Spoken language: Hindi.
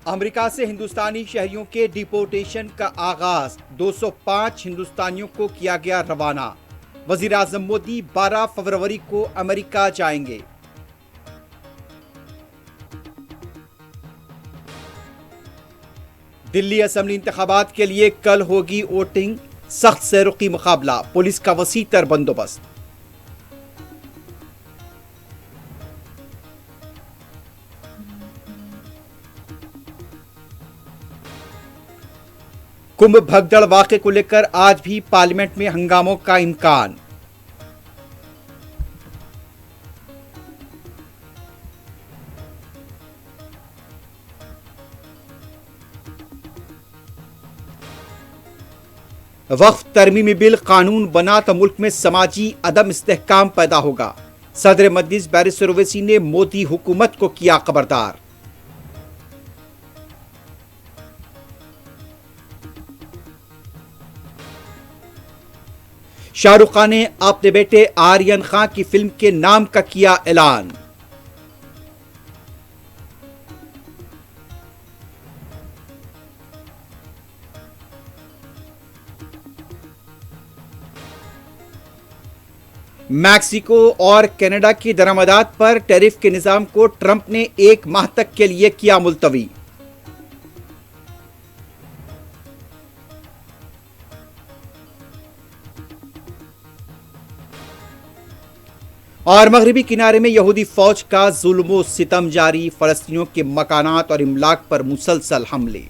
अमेरिका से हिंदुस्तानी शहरियों के डिपोर्टेशन का आगाज। 205 हिंदुस्तानियों को किया गया रवाना। वजीर आजम मोदी 12 फरवरी को अमेरिका जाएंगे। दिल्ली असेंबली इंतखाबात के लिए कल होगी वोटिंग। सख्त सैरुकी मुकाबला, पुलिस का वसी तर बंदोबस्त। कुंभ भगदड़ वाक़े को लेकर आज भी पार्लियामेंट में हंगामों का इम्कान। वक्फ तरमीमी बिल कानून बना तो मुल्क में समाजी अदम इस्तेहकाम पैदा होगा। सदर मजलिस बैरिस्टर ओवैसी ने मोदी हुकूमत को किया खबरदार। शाहरुख खान ने अपने बेटे आर्यन खान की फिल्म के नाम का किया ऐलान। मैक्सिको और कनाडा की दरामदात पर टैरिफ के निजाम को ट्रंप ने 1 माह तक के लिए किया मुलतवी। और मगरबी किनारे में यहूदी फौज का जुल्म सितम जारी। फलस्तीनियों के मकानात और इमलाक पर मुसलसल हमले।